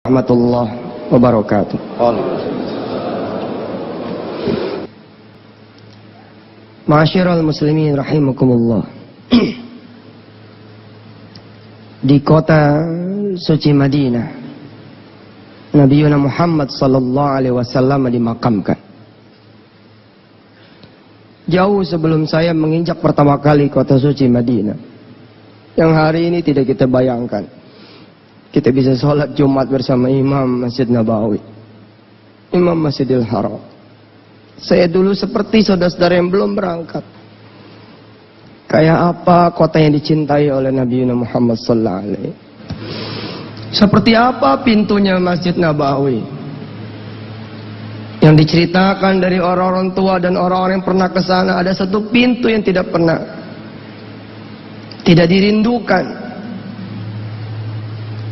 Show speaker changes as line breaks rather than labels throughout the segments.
Warahmatullahi wabarakatuh. Ma'asyiral muslimin rahimakumullah. Di kota suci Madinah, Nabi Muhammad sallallahu alaihi wasallam dimakamkan. Jauh sebelum saya menginjak pertama kali kota suci Madinah, yang hari ini tidak kita bayangkan. Kita bisa sholat Jumat bersama Imam Masjid Nabawi, Imam Masjidil Haram. Saya dulu seperti saudara-saudara yang belum berangkat. Kayak apa kota yang dicintai oleh Nabi Muhammad sallallahu alaihi. Seperti apa pintunya Masjid Nabawi, yang diceritakan dari orang-orang tua dan orang-orang yang pernah ke sana, ada satu pintu yang tidak dirindukan.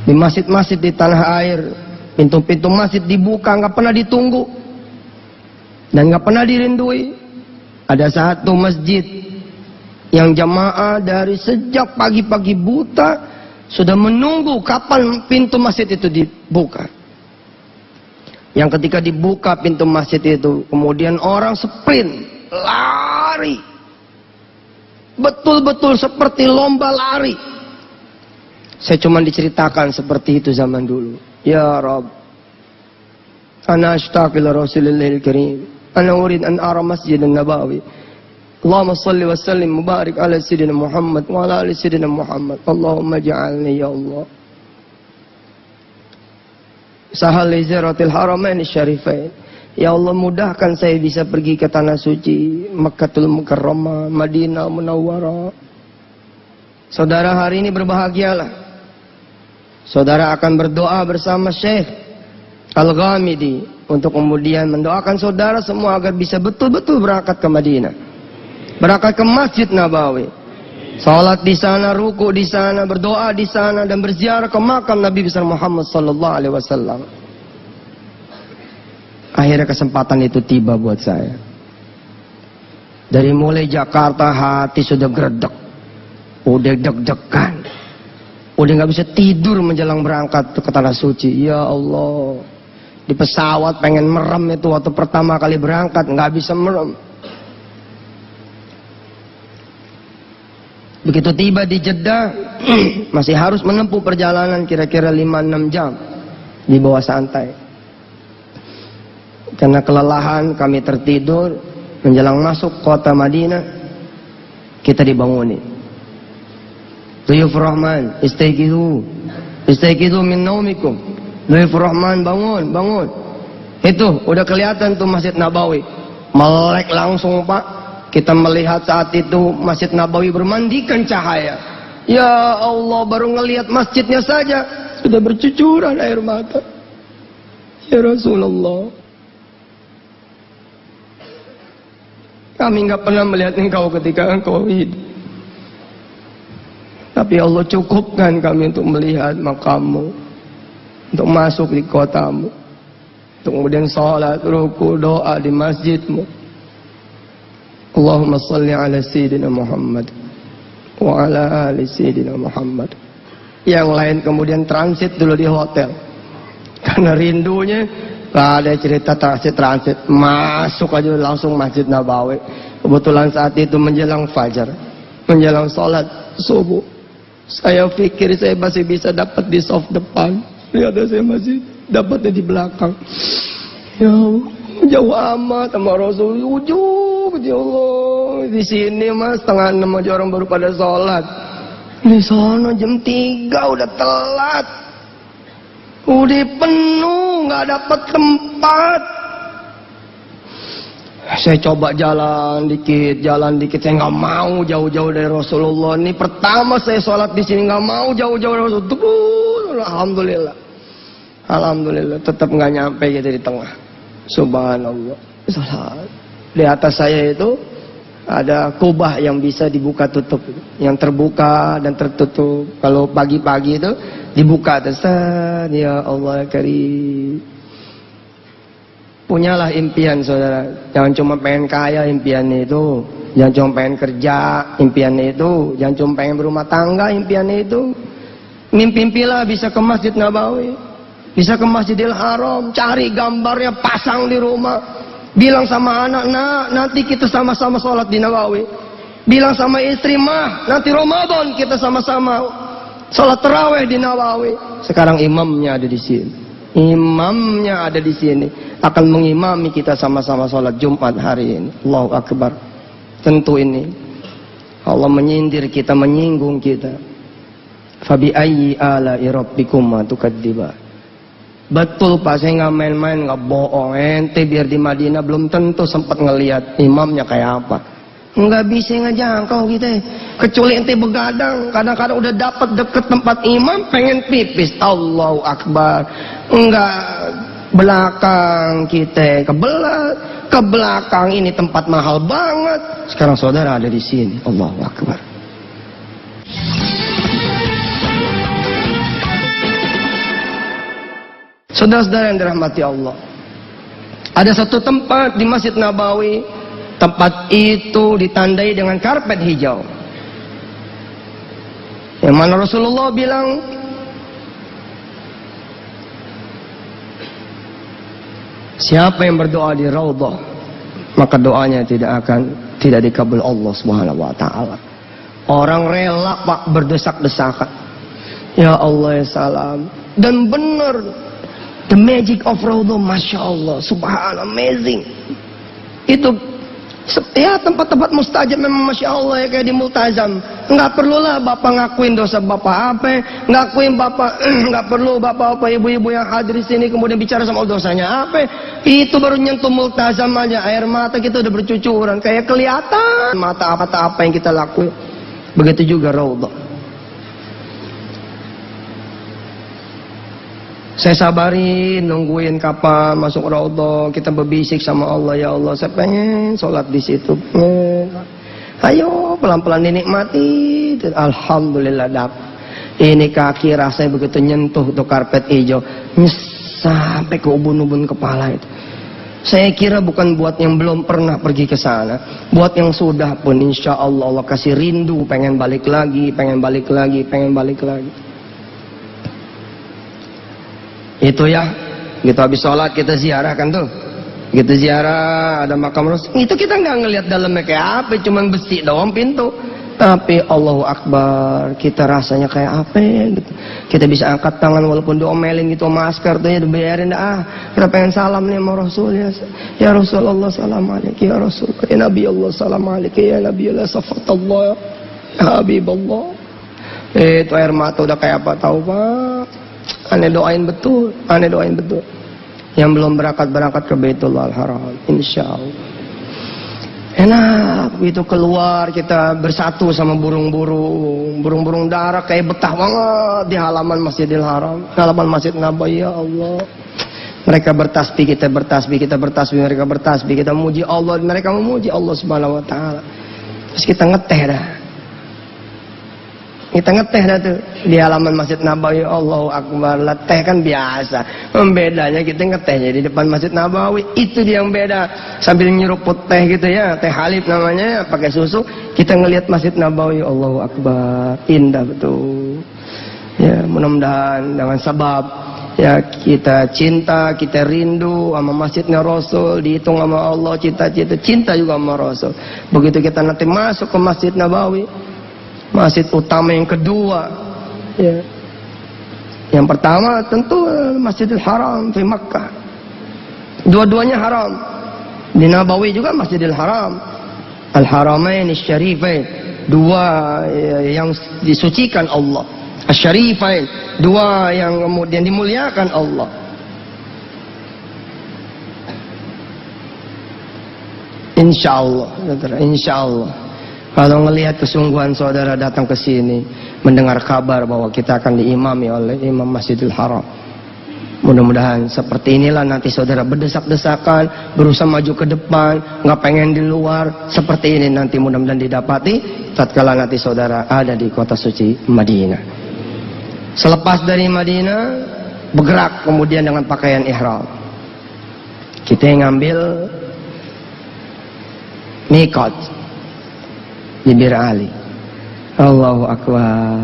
Di masjid-masjid di tanah air, pintu-pintu masjid dibuka, nggak pernah ditunggu dan nggak pernah dirindui. Ada satu masjid yang jamaah dari sejak pagi-pagi buta sudah menunggu kapan pintu masjid itu dibuka. Yang ketika dibuka pintu masjid itu, kemudian orang sprint, lari, betul-betul seperti lomba lari. Saya cuma diceritakan seperti itu zaman dulu. Ya Rabb, ana ashtaq ila Rasulillahil Karim, ana urid an ara Masjidan Nabawi. Allahumma salli wa sallim mubarak ala Sayyidina Muhammad wa ala ali Sayyidina Muhammad. Allahumma ja'alni ya Allah sahal li ziyaratil haramain syarifain. Ya Allah, mudahkan saya bisa pergi ke tanah suci Makkatul Mukarramah, Madinah Munawwarah. Saudara hari ini berbahagialah. Saudara akan berdoa bersama Syekh Al-Ghamidi untuk kemudian mendoakan saudara semua agar bisa betul-betul berangkat ke Madinah, berangkat ke Masjid Nabawi, salat di sana, ruku di sana, berdoa di sana, dan berziarah ke makam Nabi besar Muhammad sallallahu alaihi wasallam. Akhirnya kesempatan itu tiba buat saya. Dari mulai Jakarta hati sudah geredek, udah deg-degan, udah nggak bisa tidur menjelang berangkat ke tanah suci. Ya Allah, di pesawat pengen merem itu waktu pertama kali berangkat, nggak bisa merem. Begitu tiba di Jeddah, masih harus menempuh perjalanan kira-kira 5-6 jam di bawah santai. Karena kelelahan kami tertidur. Menjelang masuk kota Madinah, kita dibangunin. Duyuf Rahman, istaiqidu min naumikum. Duyuf Rahman, bangun. Itu udah kelihatan tuh Masjid Nabawi. Melek langsung, Pak. Kita melihat saat itu Masjid Nabawi bermandikan cahaya. Ya Allah, baru ngelihat masjidnya saja sudah bercucuran air mata. Ya Rasulullah, kami nggak pernah melihat engkau ketika engkau hidup. Tapi Allah cukupkan kami untuk melihat makammu, untuk masuk di kotamu, untuk kemudian sholat, ruku, doa di masjidmu. Allahumma salli ala Sayyidina Muhammad wa ala ali Sayyidina Muhammad. Yang lain kemudian transit dulu di hotel, karena rindunya. Ada cerita transit, masuk aja langsung Masjid Nabawi. Kebetulan saat itu menjelang fajar, menjelang sholat subuh. Saya pikir saya masih bisa dapat di soft depan, ternyata saya masih dapatnya di belakang. Ya Allah, jauh amat sama Rasul, ujung, ya Allah. Di sini mas 5:30 aja orang baru pada sholat. Di sana jam 3 udah telat. Udah penuh, nggak dapat tempat. Saya coba jalan dikit. Saya nggak mau jauh-jauh dari Rasulullah. Ini pertama saya sholat di sini, nggak mau jauh-jauh dari Rasulullah. Alhamdulillah, tetap nggak nyampe gitu di tengah. Subhanallah. Sholat. Di atas saya itu ada kubah yang bisa dibuka tutup, yang terbuka dan tertutup. Kalau pagi-pagi itu dibuka tesan. Ya Allah Karim. Punyalah impian saudara. Jangan cuma pengen kaya impiannya itu. Jangan cuma pengen kerja impiannya itu. Jangan cuma pengen berumah tangga impiannya itu. Mimpi-mimpilah bisa ke Masjid Nabawi. Bisa ke Masjidil Haram, cari gambarnya, pasang di rumah. Bilang sama anak, nak, nanti kita sama-sama sholat di Nawawi. Bilang sama istri, mah, nanti Ramadan kita sama-sama sholat tarawih di Nawawi. Sekarang imamnya ada di sini. Imamnya ada di sini. Akan mengimami kita sama-sama sholat Jumat hari ini. Allahu Akbar. Tentu ini Allah menyindir kita, menyinggung kita. Fabi ayyi ala'i rabbikuma tukadziban. Betul Pak, saya nggak main-main, nggak bohong. Ente biar di Madinah belum tentu sempat ngelihat imamnya kayak apa. Nggak bisa ngejangkau gitu. Kecuali ente begadang, kadang-kadang udah dapat deket tempat imam, pengen pipis. Allahu Akbar. Nggak belakang kita ke belakang ini tempat mahal banget. Sekarang saudara ada di sini. Allahu Akbar. Saudara-saudara yang dirahmati Allah, ada satu tempat di Masjid Nabawi, tempat itu ditandai dengan karpet hijau, yang mana Rasulullah bilang, siapa yang berdoa di Raudhah, maka doanya tidak dikabul Allah Subhanahu wa taala. Orang rela Pak berdesak-desakan, ya Allah ya salam. Dan benar, the magic of Raudhah, Masya Allah, subhanallah, amazing. Itu ya tempat-tempat mustajab memang Masya Allah ya, kayak di Multazam. Nggak perlulah Bapak ngakuin dosa Bapak apa, nggak perlu Bapak ibu-ibu yang hadir di sini kemudian bicara sama dosanya apa. Itu baru nyentuh Multazam aja, air mata kita udah bercucuran, kayak kelihatan mata apa yang kita lakuin. Begitu juga Raudhah. Saya sabarin, nungguin kapan masuk Raudhah, kita berbisik sama Allah, ya Allah, saya pengen sholat di situ. Ayo pelan-pelan dinikmati. Alhamdulillah dapat. Ini kaki rasanya begitu nyentuh tuh karpet hijau, sampai ke ubun-ubun kepala itu. Saya kira bukan buat yang belum pernah pergi ke sana, buat yang sudah pun insya Allah Allah kasih rindu, pengen balik lagi. Itu ya, gitu habis sholat kita ziarah kan tuh, gitu ziarah ada makam Rasul. Itu kita nggak ngelihat dalamnya kayak apa, cuman besi doang pintu. Tapi Allahu Akbar, kita rasanya kayak apa gitu. Kita bisa angkat tangan walaupun diomelin gitu, masker tuh ya dibiarin kita pengen salam nih sama Rasul ya. Ya Rasulullah salam alaiki ya Rasul. Ya Nabi Allah salam alaiki ya Nabi Allah safatallah ya Habib Allah. Itu air mata udah kayak apa tahu Pak. Aneh doain betul. Yang belum berangkat ke Baitullah Al-Haram, insyaallah. Enak, begitu keluar kita bersatu sama burung-burung dara kayak betah banget di halaman Masjidil Haram, halaman Masjid Nabawi. Ya Allah, mereka bertasbih, kita bertasbih, mereka bertasbih, kita memuji Allah, mereka memuji Allah Subhanahu wa taala. Terus kita ngeteh tuh di halaman Masjid Nabawi. Allahu Akbar. Lah teh kan biasa. Bedanya kita ngetehnya di depan Masjid Nabawi. Itu dia yang beda. Sambil nyeruput teh gitu ya, teh halib namanya, pakai susu. Kita ngelihat Masjid Nabawi. Allahu Akbar. Indah betul. Ya, mudah-mudahan dengan sebab ya kita cinta, kita rindu sama masjidnya Rasul, dihitung sama Allah, cinta juga sama Rasul. Begitu kita nanti masuk ke Masjid Nabawi, masjid utama yang kedua ya. Yang pertama tentu Masjidil Haram di Makkah. Dua-duanya haram. Di Nabawi juga Masjidil Haram. Al-Haramain Asy-Syarifain, dua yang disucikan Allah. Asy-Syarifain, dua yang kemudian dimuliakan Allah. Insyaallah. Kalau ngelihat kesungguhan saudara datang ke sini, mendengar kabar bahwa kita akan diimami oleh Imam Masjidil Haram. Mudah-mudahan seperti inilah nanti saudara berdesak-desakan, berusaha maju ke depan, nggak pengen di luar. Seperti ini nanti mudah-mudahan didapati tatkala nanti saudara ada di kota suci Madinah. Selepas dari Madinah, bergerak kemudian dengan pakaian ihram. Kita yang ngambil miqat di Bir Ali. Allahu Akbar.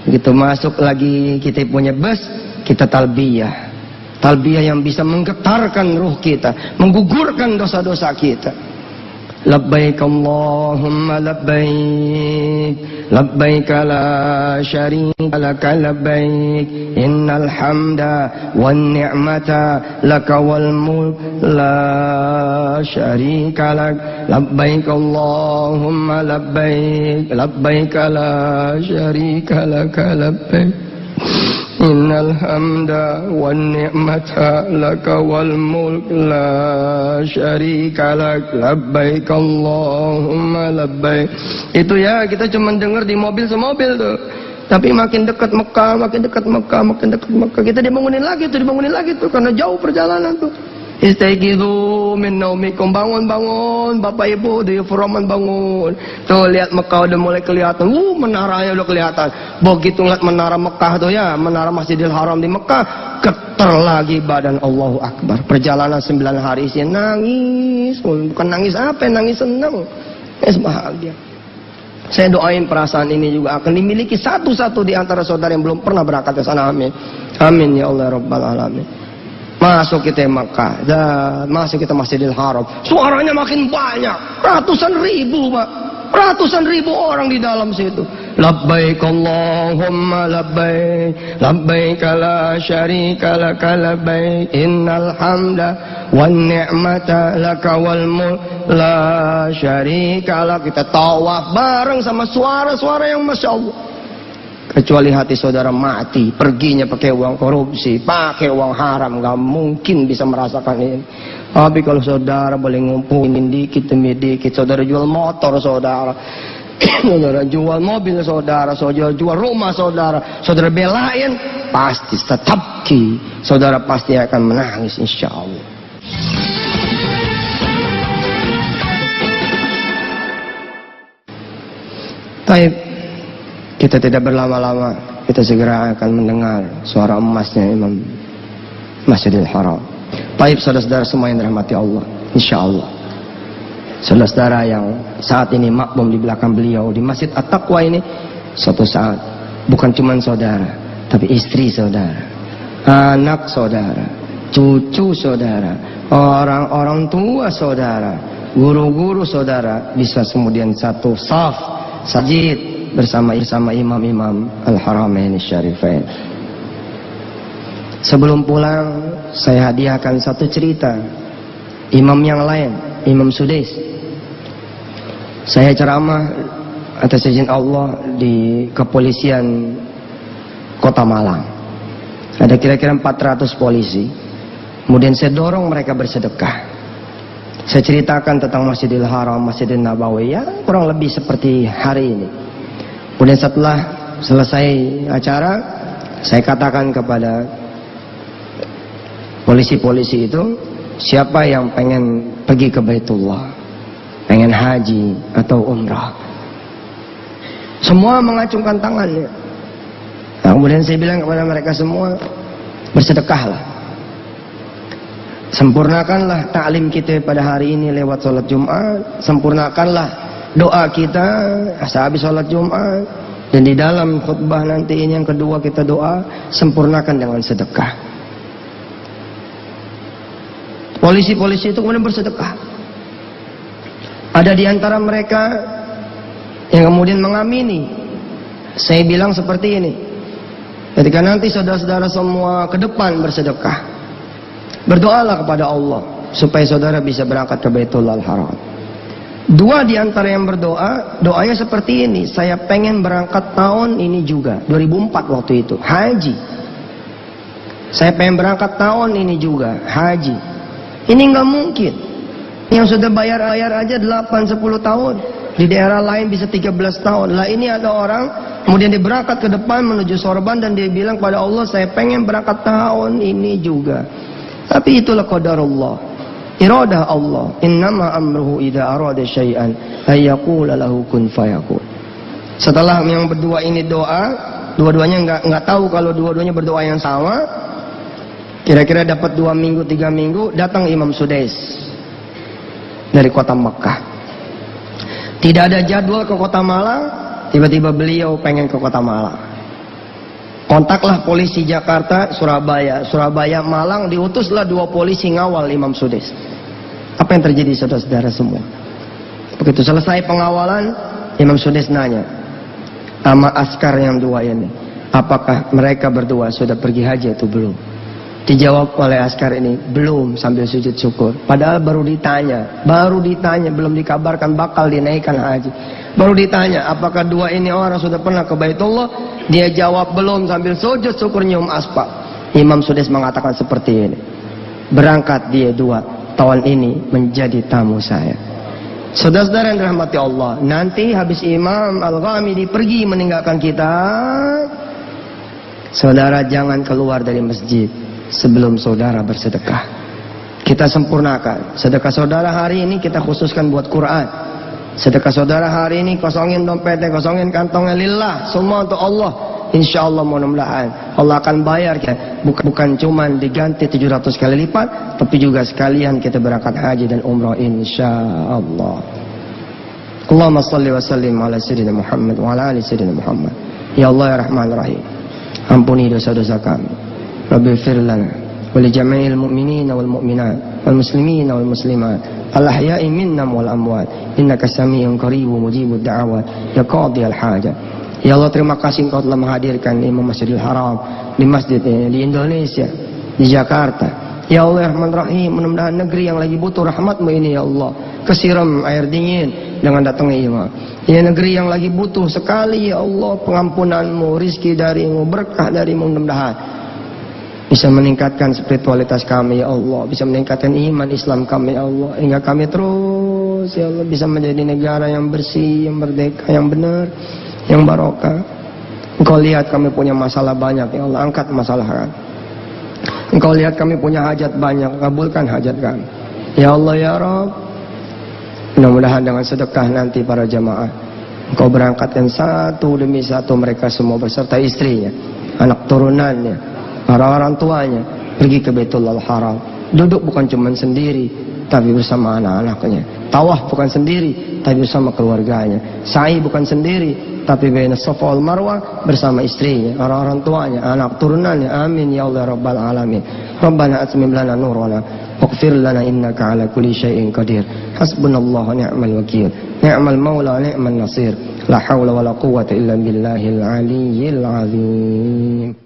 Begitu masuk lagi kita punya bus, kita talbiyah. Talbiyah yang bisa menggetarkan ruh kita, menggugurkan dosa-dosa kita. Labbaik Allahumma labbaik, labbaik la syarika laka labbaik, innal hamda wan ni'mata laka wal mulk la syarika lak. Labbaik Allahumma labbaik, labbaik la syarika laka labbaik, innal hamda wan ni'mata laka wal mulk la syarika lak. Labbaik Allahumma labbaik. Itu ya kita cuma dengar di mobil semobil tuh. Tapi makin dekat Mekah, makin dekat Mekah, makin dekat Mekah, kita dibangunin lagi tuh karena jauh perjalanan tuh. Istaiqizu min naumikum, bangun Bapak Ibu di Furaman, bangun. Tuh lihat Mekah udah mulai kelihatan. Menaranya udah kelihatan. Begitu ngeliat menara Mekah tuh ya, menara Masjidil Haram di Mekah, getar lagi badan. Allahu Akbar. Perjalanan 9 hari isinya nangis. Bukan nangis apa, nangis senang. Bahagia. Saya doain perasaan ini juga akan dimiliki satu-satu di antara saudara yang belum pernah berangkat ke sana. Amin. Amin ya Allah Rabbal Alamin. Masuk kita Makkah, masuk kita Masjidil Haram. Suaranya makin banyak, ratusan ribu Pak, ratusan ribu orang di dalam situ. Labbaik Allahumma labbaik, labbaik la syarika laka labbaik, innal hamda wan ni'mata laka wal mulk la syarika lak. Kita tawaf bareng sama suara-suara yang Masya Allah. Kecuali hati saudara mati, perginya pakai uang korupsi, pakai uang haram, gak mungkin bisa merasakan ini. Tapi kalau saudara boleh ngumpulin dikit demi dikit, saudara jual motor saudara, saudara jual mobil saudara, saudara jual rumah saudara, saudara belain, pasti tetap saudara pasti akan menangis insya Allah. Baik. Kita tidak berlama-lama, kita segera akan mendengar suara emasnya Imam Masjidil Haram. Baik saudara-saudara semua yang dirahmati Allah, insya Allah. Saudara-saudara yang saat ini makmum di belakang beliau di Masjid At-Taqwa ini, suatu saat bukan cuma saudara, tapi istri saudara, anak saudara, cucu saudara, orang-orang tua saudara, guru-guru saudara bisa kemudian satu saf sajid bersama imam-imam Al-Haramain Syarifain. Sebelum pulang, saya hadiahkan satu cerita imam yang lain, Imam Sudais. Saya ceramah atas izin Allah di kepolisian Kota Malang. Ada kira-kira 400 polisi. Kemudian saya dorong mereka bersedekah. Saya ceritakan tentang Masjidil Haram, Masjidil Nabawi, ya kurang lebih seperti hari ini. Kemudian setelah selesai acara, saya katakan kepada polisi-polisi itu, siapa yang pengen pergi ke Baitullah, pengen haji atau umrah? Semua mengacungkan tangannya. Nah, kemudian saya bilang kepada mereka semua, bersedekahlah. Sempurnakanlah taklim kita pada hari ini lewat sholat Jumat. Sempurnakanlah doa kita sehabis sholat Jumat. Dan di dalam khutbah nanti ini yang kedua kita doa, sempurnakan dengan sedekah. Polisi-polisi itu kemudian bersedekah. Ada di antara mereka yang kemudian mengamini. Saya bilang seperti ini, ketika nanti saudara-saudara semua ke depan bersedekah, berdoalah kepada Allah supaya saudara bisa berangkat ke Baitullah Al-Haram. Dua di antara yang berdoa, doanya seperti ini, saya pengen berangkat tahun ini juga, 2004 waktu itu, haji. Saya pengen berangkat tahun ini juga, haji. Ini nggak mungkin. Yang sudah bayar aja 8-10 tahun. Di daerah lain bisa 13 tahun. Lah ini ada orang, kemudian dia berangkat ke depan menuju sorban dan dia bilang pada Allah, saya pengen berangkat tahun ini juga. Tapi itulah qadarullah. Iradah Allah, innama amruhu idza arada syai'an ay yaqula lahu kun fayakun. Setelah yang berdua ini doa, dua-duanya enggak tahu kalau dua-duanya berdoa yang sama. Kira-kira dapat 2 minggu 3 minggu datang Imam Sudais dari kota Mekah. Tidak ada jadwal ke kota Malang, tiba-tiba beliau pengen ke kota Malang. Kontaklah polisi Jakarta, Surabaya, Malang, diutuslah 2 polisi ngawal Imam Sudais. Apa yang terjadi saudara-saudara semua? Begitu selesai pengawalan, Imam Sudais nanya sama askar yang 2 ini, apakah mereka berdua sudah pergi haji atau belum? Dijawab oleh askar ini, belum, sambil sujud syukur. Padahal baru ditanya, belum dikabarkan bakal dinaikkan haji. Baru ditanya, apakah 2 ini orang sudah pernah ke Baitullah? Dia jawab belum, sambil sujud syukur nyium aspal. Imam Sudais mengatakan seperti ini, berangkat dia 2 tahun ini menjadi tamu saya. Saudara-saudara yang dirahmati Allah, nanti habis Imam Al-Ghamidi pergi meninggalkan kita, saudara jangan keluar dari masjid sebelum saudara bersedekah. Kita sempurnakan sedekah saudara hari ini, kita khususkan buat Quran. Sedekah saudara hari ini, kosongin dompetnya, kosongin kantongnya, lillah, semua untuk Allah. Insya Allah mudah-mudahan Allah akan bayar ya. Bukan cuma diganti 700 kali lipat, tapi juga sekalian kita berangkat haji dan umrah insya Allah. Allahumma salli wa sallim ala sayyidina Muhammad wa ala ali sayyidina Muhammad. Ya Allah ya Rahman Rahim, ampuni dosa-dosa kami. Rabbi ighfir lana wa li jami'il mu'minina wal mu'minat wal muslimina wal muslimat al ahya'i minnam wal amwat innaka sami'un qaribun mujibud da'awat ya qadiyal hajat. Ya Allah, terima kasih Engkau telah menghadirkan Imam Masjidil Haram di masjid ini, di Indonesia, di Jakarta. Ya Allah ya Rahman Rahim, mudah-mudahan negeri yang lagi butuh rahmat-Mu ini ya Allah, kesiram air dingin dengan datangnya imam. Ya negeri yang lagi butuh sekali ya Allah pengampunan-Mu, rizki dari-Mu, berkah dari-Mu, mudah-mudahan bisa meningkatkan spiritualitas kami ya Allah, bisa meningkatkan iman Islam kami ya Allah, hingga kami terus ya Allah bisa menjadi negara yang bersih, yang merdeka, yang benar, yang barokah. Engkau lihat kami punya masalah banyak ya Allah, angkat masalah kami. Engkau lihat kami punya hajat banyak, kabulkan hajat kami ya Allah ya Rabb. Mudah-mudahan dengan sedekah nanti para jamaah Engkau berangkatkan satu demi satu mereka semua beserta istrinya, anak turunannya, para orang tuanya pergi ke Baitullah Haram. Duduk bukan cuma sendiri, tapi bersama anak-anaknya. Tawaf bukan sendiri, tapi bersama keluarganya. Sa'i bukan sendiri, tapi baina Safa wal Marwah bersama istrinya, orang-orang tuanya, anak turunannya. Amin ya Allah rabbal alamin. Rabbana atmim lana nurana waghfir lana innaka ala kulli syai'in qadir. Hasbunallahu wa ni'mal wakil. Ni'mal maula wa ni'man nasir. La haula wala quwwata illa billahil aliyyil azim.